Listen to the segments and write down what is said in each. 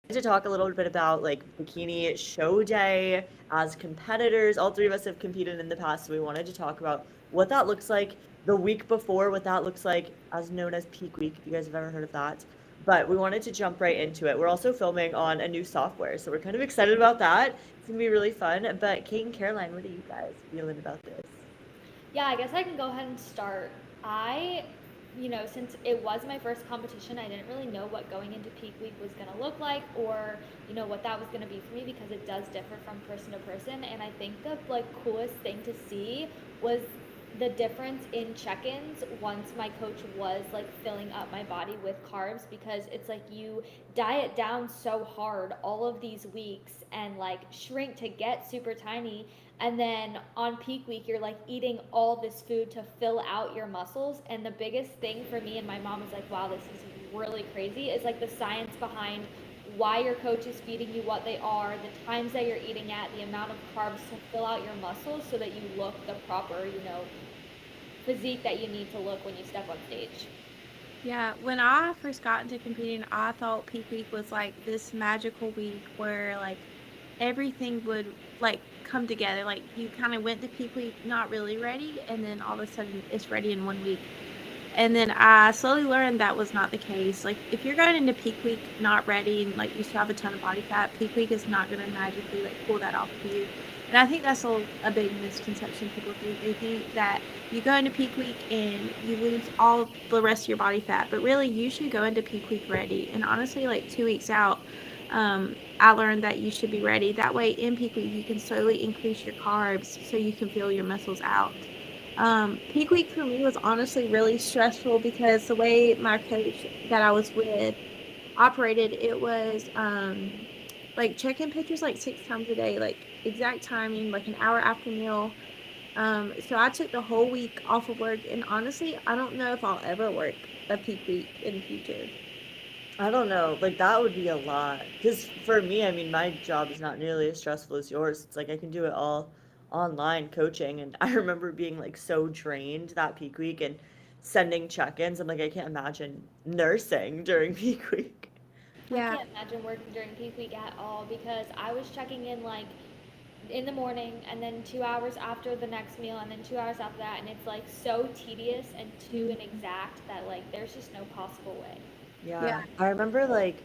To talk a little bit about like bikini show day as competitors. All three of us have competed in the past, so we wanted to talk about what that looks like the week before, what that looks like as known as peak week, if you guys have ever heard of that. But we wanted to jump right into it. We're also filming on a new software, so we're kind of excited about that. It's gonna be really fun. But Kate and Caroline, what are you guys feeling about this? Yeah, I guess I can go ahead and start. Since it was my first competition, I didn't really know what going into peak week was going to look like or, what that was going to be for me because it does differ from person to person. And I think the coolest thing to see was the difference in check-ins once my coach was filling up my body with carbs because it's like you diet down so hard all of these weeks and shrink to get super tiny, and then on peak week you're eating all this food to fill out your muscles. And the biggest thing for me, and my mom was like, wow, this is really crazy, is the science behind why your coach is feeding you what they are, the times that you're eating at, the amount of carbs to fill out your muscles so that you look the proper, physique that you need to look when you step on stage. Yeah, when I first got into competing, I thought peak week was like this magical week where like everything would like come together. Like you kind of went to peak week not really ready, and then all of a sudden it's ready in 1 week. And then I slowly learned that was not the case. Like if you're going into peak week not ready and like you still have a ton of body fat, peak week is not going to magically like pull that off of you. And I think that's a big misconception people think. They think that you go into peak week and you lose all the rest of your body fat, but really you should go into peak week ready. And honestly, like 2 weeks out, I learned that you should be ready. That way, in peak week, you can slowly increase your carbs so you can feel your muscles out. Peak week for me was honestly really stressful because the way my coach that I was with operated, it was like check-in pictures like 6 times a day, like exact timing, like an hour after meal. So I took the whole week off of work, and honestly, I don't know if I'll ever work a peak week in the future. I don't know, like that would be a lot. Because for me, I mean, my job is not nearly as stressful as yours. It's like I can do it all online coaching. And I remember being like so drained that peak week and sending check ins. I'm like, I can't imagine nursing during peak week. I Yeah, can't imagine working during peak week at all because I was checking in in the morning and then 2 hours after the next meal and then 2 hours after that, and it's so tedious and too inexact that there's just no possible way. yeah, Yeah, I remember like,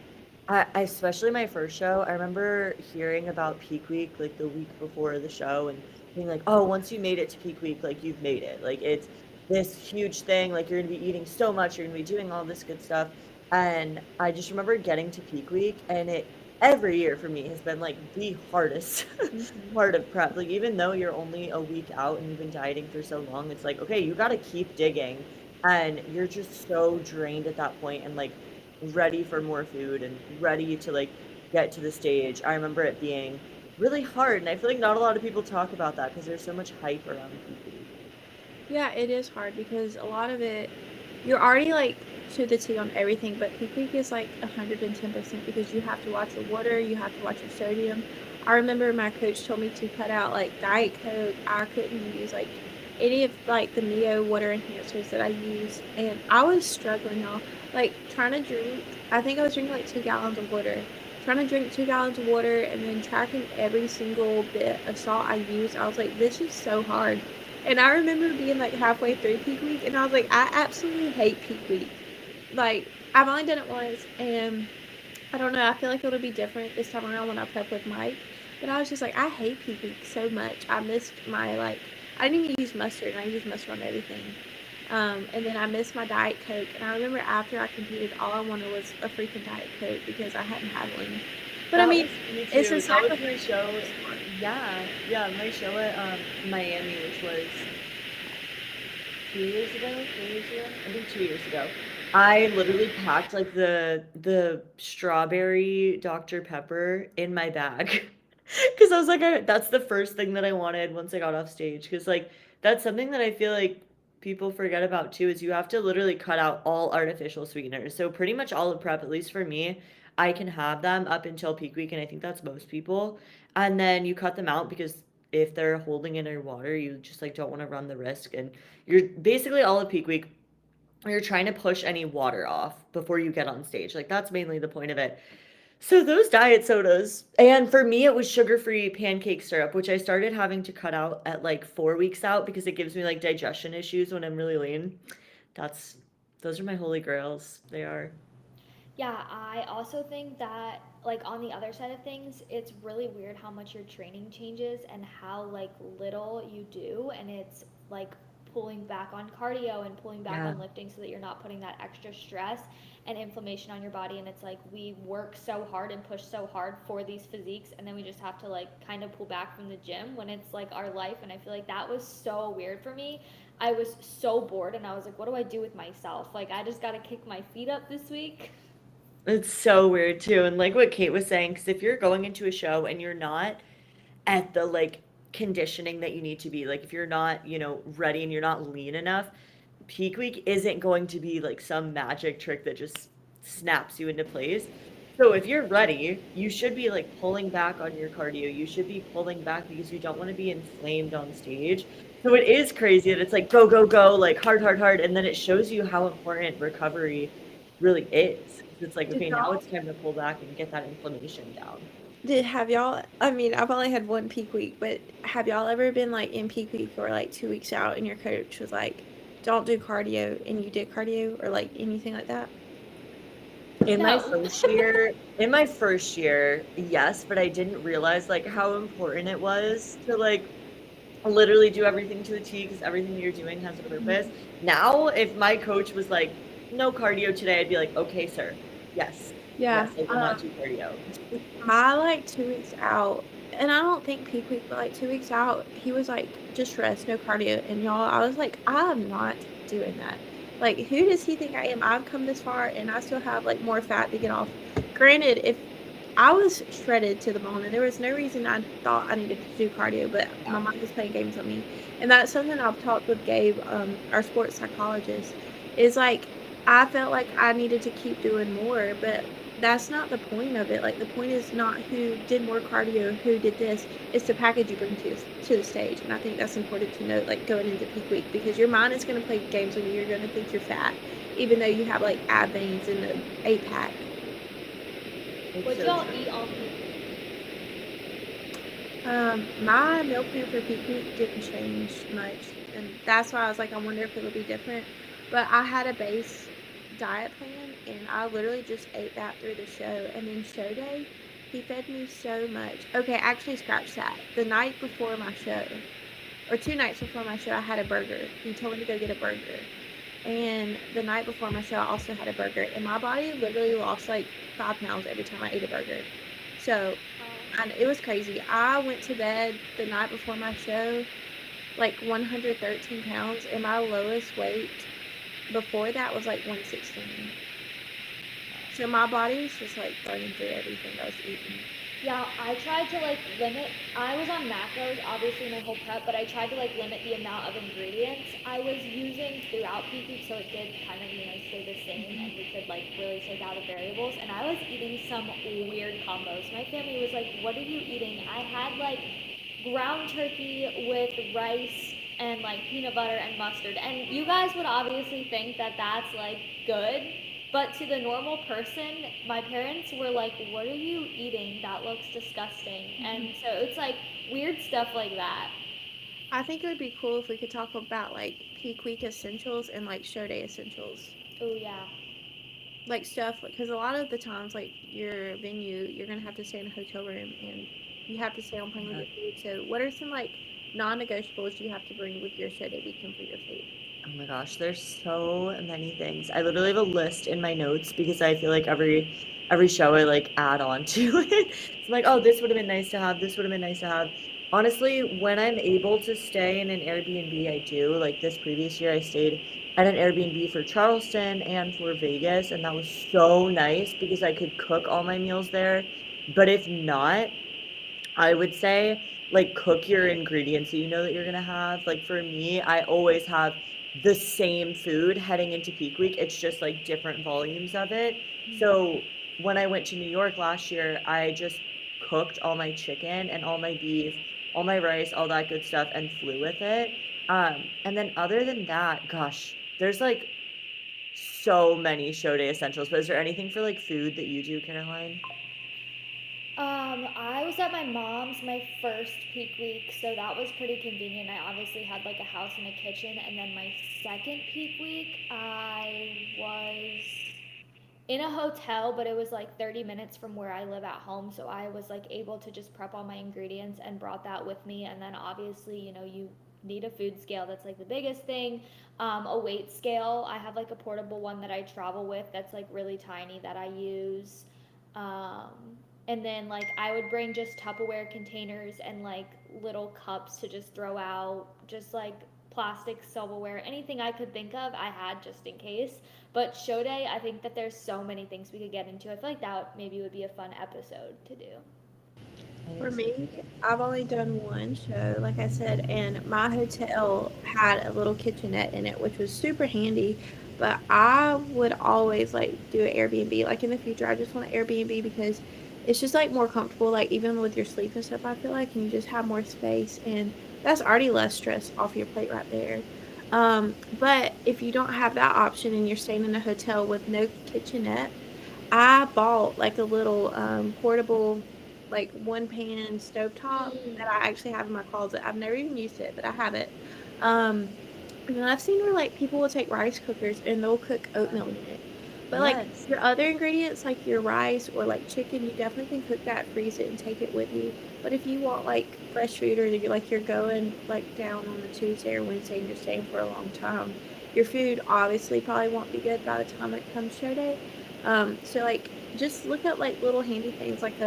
especially my first show, I remember hearing about peak week like the week before the show and being like, oh, once you made it to peak week, like you've made it. Like it's this huge thing. Like you're gonna be eating so much, you're gonna be doing all this good stuff. And I just remember getting to peak week, and it every year for me has been like the hardest mhm. part of prep. Like even though you're only a week out and you've been dieting for so long, it's like, okay, you got to keep digging, and you're just so drained at that point and like ready for more food and ready to like get to the stage. I remember it being really hard, and I feel like not a lot of people talk about that because there's so much hype around peak week. Yeah, it is hard because a lot of it, you're already like to the T on everything, but peak week is like 110% because you have to watch your water, you have to watch your sodium. I remember my coach told me to cut out like Diet Coke. I couldn't use like any of like the Mio water enhancers that I use, and I was struggling, y'all. Like trying to drink, I think I was drinking like 2 gallons of water. Trying to drink 2 gallons of water and then tracking every single bit of salt I used, I was like, this is so hard. And I remember being like halfway through peak week, and I was like, I absolutely hate peak week. Like, I've only done it once, and I don't know. I feel like it'll be different this time around when I prep with Mike. But I was just like, I hate peak week so much. I missed my like, I didn't even use mustard, and I use mustard on everything. And then I missed my Diet Coke, and I remember after I competed, all I wanted was a freaking Diet Coke because I hadn't had one. But I That mean, was me it's a too. That was my sacrifice. show. Yeah, yeah, my show at Miami, which was 2 years ago, 3 years ago, I think 2 years ago. I literally packed like the strawberry Dr. Pepper in my bag because I was like, that's the first thing that I wanted once I got off stage. Because like that's something that I feel like people forget about too is you have to literally cut out all artificial sweeteners. So pretty much all of prep, at least for me, I can have them up until peak week, and I think that's most people. And then you cut them out because if they're holding in your water, you just like don't want to run the risk. And you're basically all of peak week, you're trying to push any water off before you get on stage. Like that's mainly the point of it. So those diet sodas, and for me it was sugar-free pancake syrup, which I started having to cut out at like 4 weeks out because it gives me like digestion issues when I'm really lean. That's those are my holy grails. They are. Yeah, I also think that like on the other side of things, it's really weird how much your training changes and how like little you do, and it's like pulling back on cardio and pulling back Yeah. on lifting so that you're not putting that extra stress and inflammation on your body. And it's like we work so hard and push so hard for these physiques, and then we just have to like kind of pull back from the gym when it's like our life. And I feel like that was so weird for me. I was so bored and I was like, what do I do with myself? Like I just got to kick my feet up this week. It's so weird too. And like what Kate was saying, because if you're going into a show and you're not at the like conditioning that you need to be, like if you're not, ready and you're not lean enough, peak week isn't going to be like some magic trick that just snaps you into place. So if you're ready, you should be like pulling back on your cardio. You should be pulling back because you don't want to be inflamed on stage. So it is crazy that it's like go, go, go, like hard, hard, hard. And then it shows you how important recovery really is. Because it's like, Did okay, now y'all it's time to pull back and get that inflammation down. did have y'all I mean, I've only had one peak week, but have y'all ever been like in peak week or like 2 weeks out and your coach was like, don't do cardio and you did cardio or like anything like that? No. In my first year, yes, but I didn't realize like how important it was to like literally do everything to a T because everything you're doing has a purpose. Now, if my coach was like, no cardio today, I'd be like, okay, sir. Yes. Yeah. Yes, I will not do cardio. My like 2 weeks out, and I don't think peak week, but like 2 weeks out, he was like, just rest, no cardio. And y'all, I was like, I'm not doing that. Like, who does he think I am? I've come this far and I still have like more fat to get off. Granted, if I was shredded to the bone and there was no reason I thought I needed to do cardio, but my mind was playing games on me. And that's something I've talked with Gabe, our sports psychologist, is like, I felt like I needed to keep doing more, but that's not the point of it. Like the point is not who did more cardio, who did this. It's the package you bring to the stage, and I think that's important to note. Like going into peak week, because your mind is going to play games when you're going to think you're fat, even though you have like ab veins and an 8 pack. It's What so y'all true. eat on peak week? My meal plan for peak week didn't change much, and that's why I was like, I wonder if it'll be different. But I had a base diet plan, and I literally just ate that through the show. And then show day, he fed me so much. Okay, actually, scratch that. The night before my show, or 2 nights before my show, I had a burger. He told me to go get a burger. And the night before my show, I also had a burger, and my body literally lost like 5 pounds every time I ate a burger. So Oh. and it was crazy. I went to bed the night before my show, like 113 pounds, and my lowest weight before that was like 116. So my body was just like burning through everything I was eating. Yeah, I tried to like limit. I was on macros, obviously my whole prep, but I tried to like limit the amount of ingredients I was using throughout peak week, so it did kind of stay the same, and we could like really take out the variables. And I was eating some weird combos. My family was like, "What are you eating?" I had like ground turkey with rice and like peanut butter and mustard. And you guys would obviously think that that's like good, but to the normal person, my parents were like, "What are you eating? That looks disgusting." And so it's like weird stuff like that. I think it would be cool if we could talk about like peak week essentials and like show day essentials. Oh yeah. Like stuff, because a lot of the times, like your venue, you're gonna have to stay in a hotel room and you have to stay on point with Yeah. your food. So, what are some like non-negotiables you have to bring with your show day weekend for your food? Oh my gosh, there's so many things. I literally have a list in my notes because I feel like every show I like add on to it. It's like, oh, this would have been nice to have. This would have been nice to have. Honestly, when I'm able to stay in an Airbnb, I do. Like this previous year, I stayed at an Airbnb for Charleston and for Vegas, and that was so nice because I could cook all my meals there. But if not, I would say like cook your ingredients that you know that you're gonna have. Like for me, I always have the same food heading into peak week. It's just like different volumes of it. So when I went to New York last year, I just cooked all my chicken and all my beef, all my rice, all that good stuff, and flew with it. And then other than that, gosh, there's like so many show day essentials. But is there anything for like food that you do, Caroline? I was at my mom's my first peak week, so that was pretty convenient. I obviously had like a house and a kitchen, and then my second peak week, I was in a hotel, but it was like 30 minutes from where I live at home, so I was like able to just prep all my ingredients and brought that with me. And then obviously, you need a food scale. That's like the biggest thing. A weight scale. I have like a portable one that I travel with that's like really tiny that I use. And then like I would bring just Tupperware containers and like little cups to just throw out, just like plastic silverware, anything I could think of, I had just in case. But show day, I think that there's so many things we could get into. I feel like that maybe would be a fun episode to do. I For think so me, too. I've only done one show, like I said, and my hotel had a little kitchenette in it, which was super handy. But I would always like do an Airbnb. Like in the future, I just want an Airbnb because it's just like more comfortable. Like even with your sleep and stuff, I feel like, and you just have more space, and that's already less stress off your plate right there. But if you don't have that option and you're staying in a hotel with no kitchenette, I bought like a little portable, like one pan stovetop that I actually have in my closet. I've never even used it, but I have it. Um, and then I've seen where like people will take rice cookers and they'll cook oatmeal in it. But like Yes. your other ingredients, like your rice or like chicken, you definitely can cook that, freeze it, and take it with you. But if you want like fresh food or you're going like down on a Tuesday or Wednesday and you're staying for a long time, your food obviously probably won't be good by the time it comes show day. So like just look at like little handy things like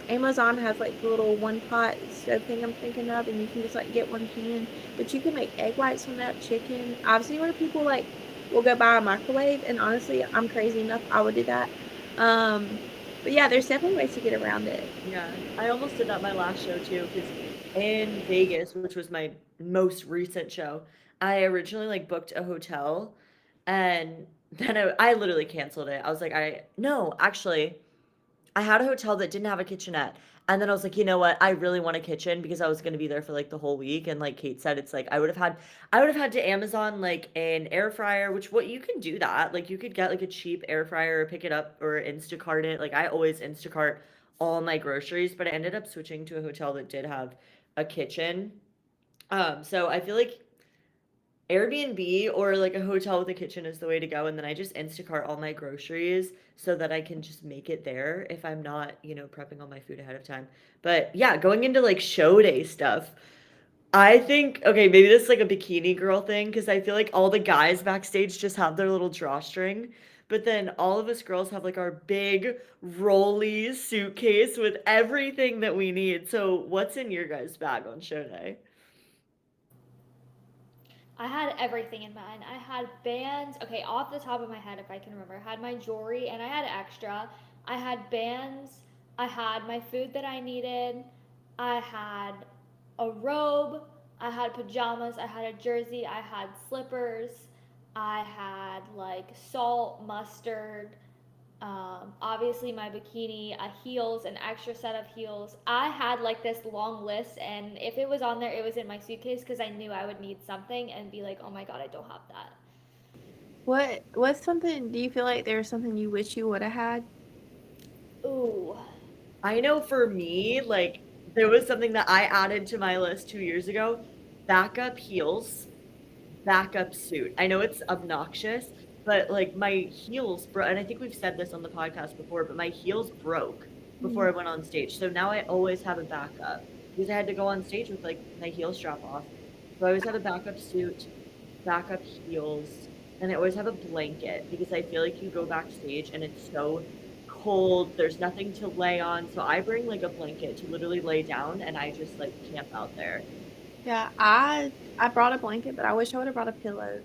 Amazon has like the little one pot stove thing I'm thinking of, and you can just like get one pan, but you can make egg whites from that chicken. I've seen where people like will go buy a microwave, and honestly, I'm crazy enough I would do that. Um, but yeah, there's definitely ways to get around it. Yeah, I almost did that my last show too, because in Vegas, which was my most recent show, I originally like booked a hotel, and then I literally canceled it. I was like, no, actually, I had a hotel that didn't have a kitchenette. And then I was like, you know what? I really want a kitchen because I was going to be there for like the whole week. And like Kate said, it's like I would have had to Amazon like an air fryer, which what you can do that. Like you could get like a cheap air fryer or pick it up or Instacart it. Like I always Instacart all my groceries, but I ended up switching to a hotel that did have a kitchen. So I feel like Airbnb or like a hotel with a kitchen is the way to go. And then I just Instacart all my groceries so that I can just make it there if I'm not, prepping all my food ahead of time. But yeah, going into like show day stuff, I think, okay, maybe this is like a bikini girl thing because I feel like all the guys backstage just have their little drawstring. But then all of us girls have like our big rolly suitcase with everything that we need. So what's in your guys' bag on show day? I had everything in mine. I had bands. Okay, off the top of my head, if I can remember, I had my jewelry and I had extra. I had bands. I had my food that I needed. I had a robe. I had pajamas. I had a jersey. I had slippers. I had like salt, mustard, obviously my bikini, heels, an extra set of heels. I had like this long list, and if it was on there, it was in my suitcase because I knew I would need something and be like, oh my god, I don't have that. What's something? Do you feel like there's something you wish you would have had? Ooh. I know for me, like there was something that I added to my list 2 years ago, backup heels, backup suit. I know it's obnoxious, but like my heels broke, and I think we've said this on the podcast before, but my heels broke before I went on stage. So now I always have a backup because I had to go on stage with like my heel strap off. So I always have a backup suit, backup heels, and I always have a blanket because I feel like you go backstage and it's so cold. There's nothing to lay on. So I bring like a blanket to literally lay down and I just like camp out there. Yeah, I brought a blanket, but I wish I would have brought a pillow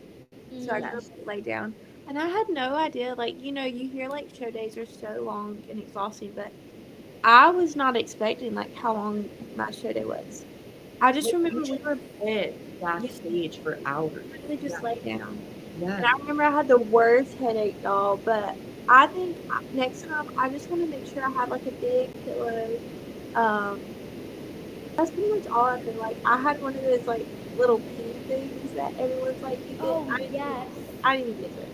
so I could Yes. lay down. And I had no idea, like, you hear like show days are so long and exhausting, but I was not expecting like how long my show day was. I just Like you remember we just were sit yeah, backstage for hours. literally Yeah. just lay down. And Yes. I remember I had the worst headache, y'all, but I think next time I just want to make sure I have like a big pillow. Um, that's pretty much all I feel like. I had one of those like little pee things that everyone's like, you get. Oh yes. I didn't even get it.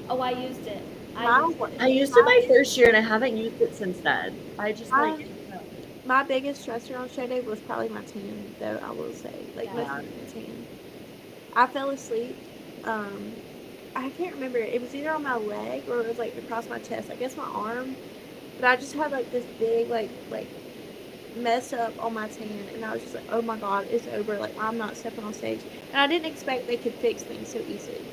Oh, I used it. I Mine used was it. I used it mine, my first year and I haven't used it since then. I just like mine, it. my biggest stressor on show day was probably my tan, though I will say, like Yeah. mostly my tan. I fell asleep. Um, I can't remember. It was either on my leg or it was like across my chest. I guess my arm. But I just had like this big like mess up on my tan, and I was just like, oh my god, it's over. Like I'm not stepping on stage, and I didn't expect they could fix things so easily.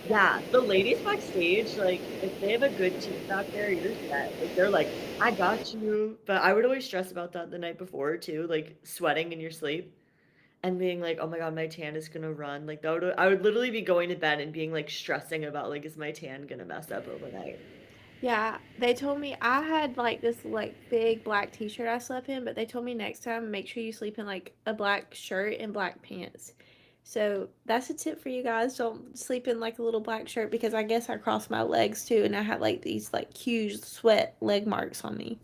Yeah. Yeah, the ladies backstage, like, if they have a good team back there, you're set. Like, they're like, "I got you." But I would always stress about that the night before too, like, sweating in your sleep and being like, "Oh my god, my tan is gonna run." Like, that would I would literally be going to bed and being, like, stressing about, like, "Is my tan gonna mess up overnight?" Yeah, they told me I had like this like big black t-shirt I slept in, but they told me next time make sure you sleep in like a black shirt and black pants. So that's a tip for you guys. Don't sleep in like a little black shirt because I guess I crossed my legs too and I had like these like huge sweat leg marks on me.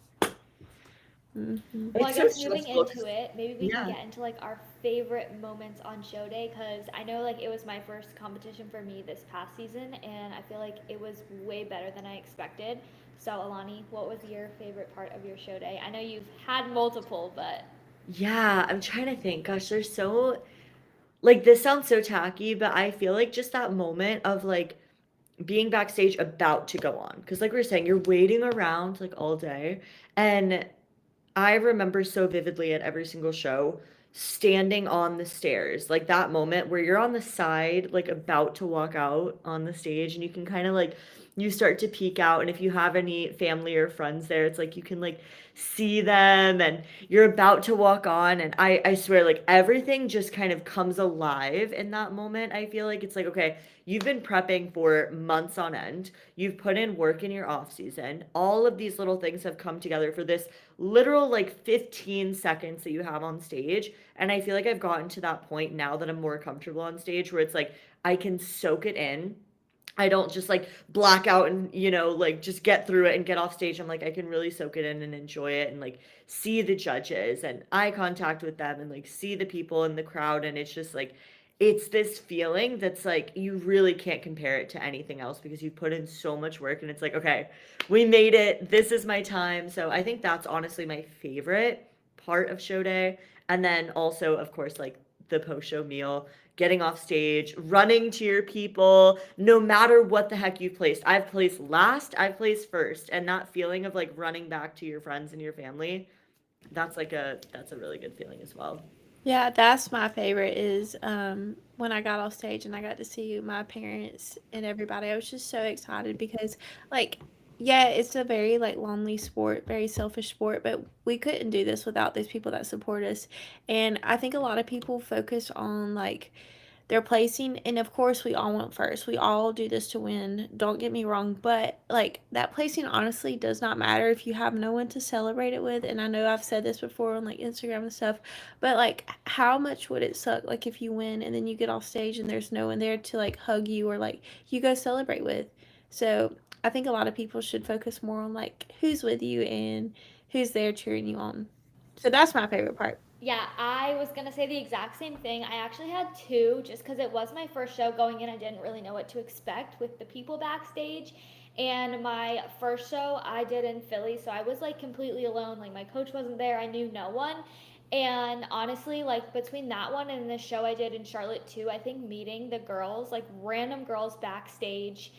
Well, I It's so guess moving stressful into 'cause it, maybe we can yeah. get into like our favorite moments on show day because I know like it was my first competition for me this past season, and I feel like it was way better than I expected. So, Alani, what was your favorite part of your show day? I know you've had multiple, but Yeah, I'm trying to think. Gosh, there's so like, this sounds so tacky, but I feel like just that moment of, like, being backstage about to go on, because like we were saying, you're waiting around, like, all day, and I remember so vividly at every single show standing on the stairs, like that moment where you're on the side, like about to walk out on the stage, and you can kind of like you start to peek out, and if you have any family or friends there, it's like you can like see them, and you're about to walk on, and I swear like everything just kind of comes alive in that moment. I feel like it's like, okay, you've been prepping for months on end. You've put in work in your off season. All of these little things have come together for this literal like 15 seconds that you have on stage. And I feel like I've gotten to that point now that I'm more comfortable on stage where it's like I can soak it in. I don't just like black out and, like just get through it and get off stage. I'm like, I can really soak it in and enjoy it and like see the judges and eye contact with them and like see the people in the crowd. And it's just like, it's this feeling that's like, you really can't compare it to anything else because you've put in so much work and it's like, okay, we made it. This is my time. So I think that's honestly my favorite part of show day. And then also, of course, like the post show meal, getting off stage, running to your people, no matter what the heck you've placed. I've placed last, I've placed first. And that feeling of like running back to your friends and your family, that's a really good feeling as well. Yeah, that's my favorite is when I got off stage and I got to see my parents and everybody. I was just so excited because like yeah, it's a very like lonely sport, very selfish sport, but we couldn't do this without these people that support us. And I think a lot of people focus on like their placing, and of course we all went first. We all do this to win, don't get me wrong, but like that placing honestly does not matter if you have no one to celebrate it with. And I know I've said this before on like Instagram and stuff, but like how much would it suck like if you win and then you get off stage and there's no one there to like hug you or like you go celebrate with. So I think a lot of people should focus more on like who's with you and who's there cheering you on. So that's my favorite part. yeah, I was gonna say the exact same thing. I actually had two just because it was my first show going in. I didn't really know what to expect with the people backstage. And my first show I did in Philly, so I was like completely alone. Like my coach wasn't there, I knew no one. And honestly, like between that one and the show I did in Charlotte too, I think meeting the girls, like random girls backstage,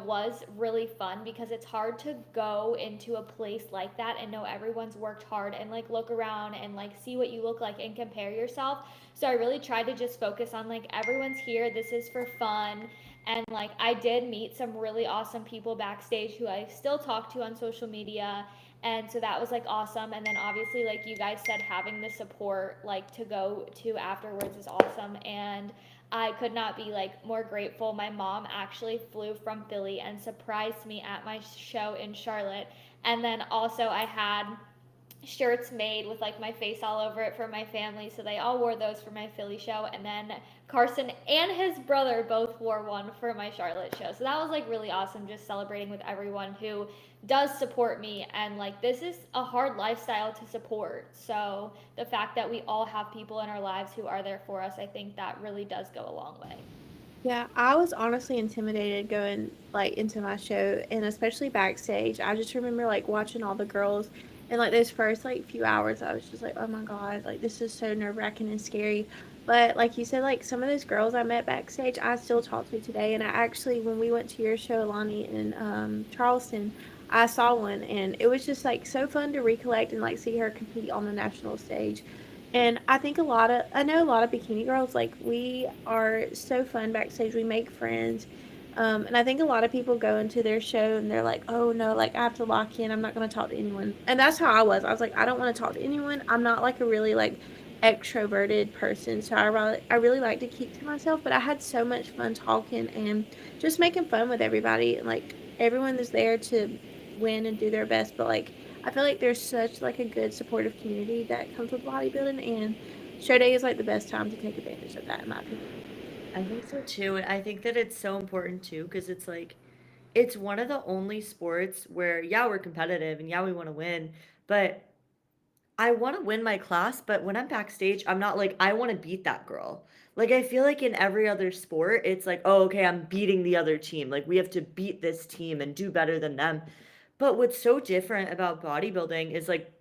was really fun because it's hard to go into a place like that and know everyone's worked hard and like look around and like see what you look like and compare yourself. So I really tried to just focus on like everyone's here, this is for fun. And like I did meet some really awesome people backstage who I still talk to on social media, and so that was like awesome. And then obviously like you guys said, having the support like to go to afterwards is awesome. And I could not be like more grateful. My mom actually flew from Philly and surprised me at my show in Charlotte. And then also I had shirts made with like my face all over it for my family, so they all wore those for my Philly show. And then Carson and his brother both wore one for my Charlotte show, so that was like really awesome, just celebrating with everyone who does support me. And like this is a hard lifestyle to support, so the fact that we all have people in our lives who are there for us, I think that really does go a long way. Yeah, I was honestly intimidated going like into my show and especially backstage. I just remember like watching all the girls And like those first like few hours, I was just like, oh my god, like this is so nerve wracking and scary. But like you said, like some of those girls I met backstage, I still talk to today. And I actually, when we went to your show, Alani, in Charleston, I saw one, and it was just like so fun to recollect and like see her compete on the national stage. And I know a lot of bikini girls, like we are so fun backstage. We make friends. And I think a lot of people go into their show and they're like, oh no, like I have to lock in. I'm not going to talk to anyone. And that's how I was. I was like, I don't want to talk to anyone. I'm not like a really like extroverted person. So I really like to keep to myself. But I had so much fun talking and just making fun with everybody. And like everyone is there to win and do their best. But like, I feel like there's such like a good supportive community that comes with bodybuilding. And show day is like the best time to take advantage of that, in my opinion. I think so too. And I think that it's so important too because it's like it's one of the only sports where yeah, we're competitive and yeah, we want to win, but I want to win my class, but when I'm backstage, I'm not like I want to beat that girl. Like I feel like in every other sport, it's like, "Oh, okay, I'm beating the other team. Like we have to beat this team and do better than them." But what's so different about bodybuilding is like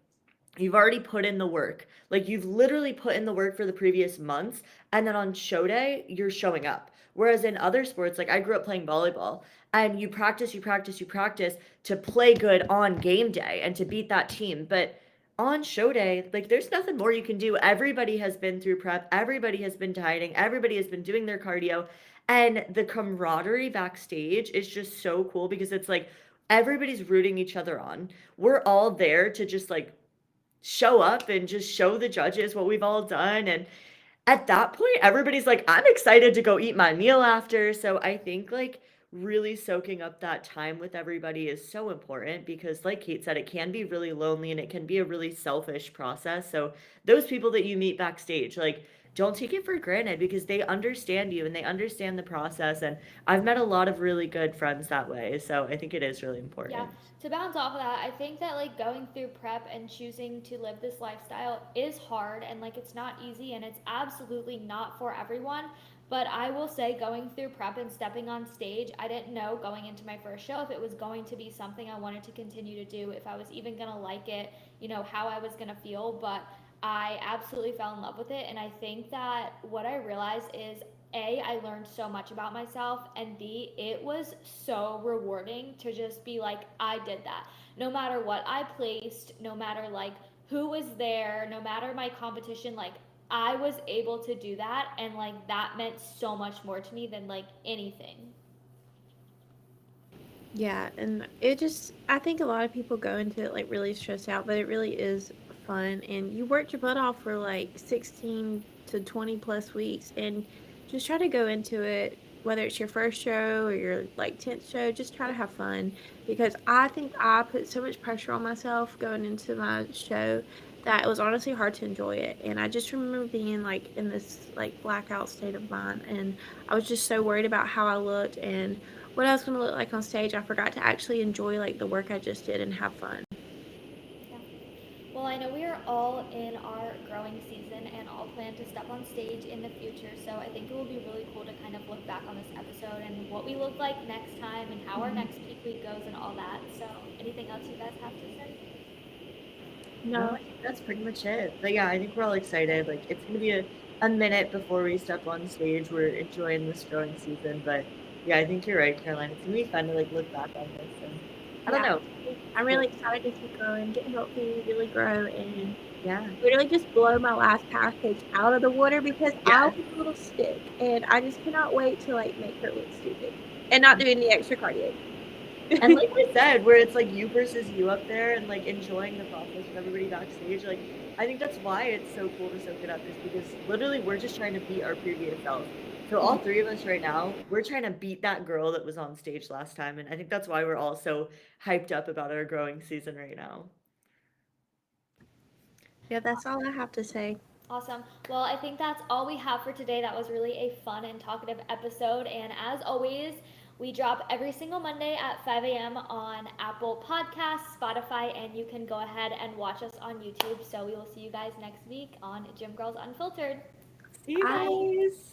you've already put in the work. Like you've literally put in the work for the previous months, and then on show day, you're showing up. Whereas in other sports, like I grew up playing volleyball, and you practice, you practice, you practice to play good on game day and to beat that team. But on show day, like there's nothing more you can do. Everybody has been through prep, everybody has been dieting, everybody has been doing their cardio. And the camaraderie backstage is just so cool because it's like everybody's rooting each other on. We're all there to just like show up and just show the judges what we've all done. And at that point, everybody's like, I'm excited to go eat my meal after. So I think like really soaking up that time with everybody is so important because, like Kate said, it can be really lonely and it can be a really selfish process. So those people that you meet backstage, like, don't take it for granted because they understand you and they understand the process. And I've met a lot of really good friends that way. So I think it is really Yeah, important. to bounce off of that, I think that like going through prep and choosing to live this lifestyle is hard and like it's not easy and it's absolutely not for everyone. But I will say, going through prep and stepping on stage, I didn't know going into my first show if it was going to be something I wanted to continue to do, if I was even going to like it, how I was going to feel. But I absolutely fell in love with it. And I think that what I realized is a, I learned so much about myself, and B, it was so rewarding to just be like, I did that. No matter what I placed, no matter like who was there, no matter my competition, like I was able to do that, and like that meant so much more to me than like anything. Yeah, and it just, I think a lot of people go into it like really stressed out, but it really is fun. And you worked your butt off for like 16 to 20 plus weeks, and just try to go into it, whether it's your first show or your like 10th show, just try to have fun. Because I think I put so much pressure on myself going into my show that it was honestly hard to enjoy it. And I just remember being like in this like blackout state of mind, and I was just so worried about how I looked and what I was going to look like on stage. I forgot to actually enjoy like the work I just did and have fun. Yeah. Well, I know we are all in our growing season and all plan to step on stage in the future. So I think it will be really cool to kind of look back on this episode and what we look like next time and how our next peak week goes and all that. So, anything else you guys have to say? No, No, I think that's pretty much it. But yeah, I think we're all excited. Like it's gonna be a minute before we step on stage. We're enjoying this growing season, but yeah, I think you're right, Caroline. It's gonna be fun to like look back on this and I don't yeah, know. I'm Cool. really excited to keep going, get healthy, really grow, and Yeah. literally just blow my last package out of the water because I Yeah. was a little stick, and I just cannot wait to like make her look stupid and not do any extra cardio. And like we said, where it's like you versus you up there and like enjoying the process with everybody backstage, like I think that's why it's so cool to soak it up, is because literally we're just trying to beat our previous selves. So all three of us right now, we're trying to beat that girl that was on stage last time, and I think that's why we're all so hyped up about our growing season right now. Yeah, that's all I have to say. Awesome. Well, I think that's all we have for today. That was really a fun and talkative episode. And as always, we drop every single Monday at 5 a.m. on Apple Podcasts, Spotify, and you can go ahead and watch us on YouTube. So we will see you guys next week on Gym Girls Unfiltered. See you I guys.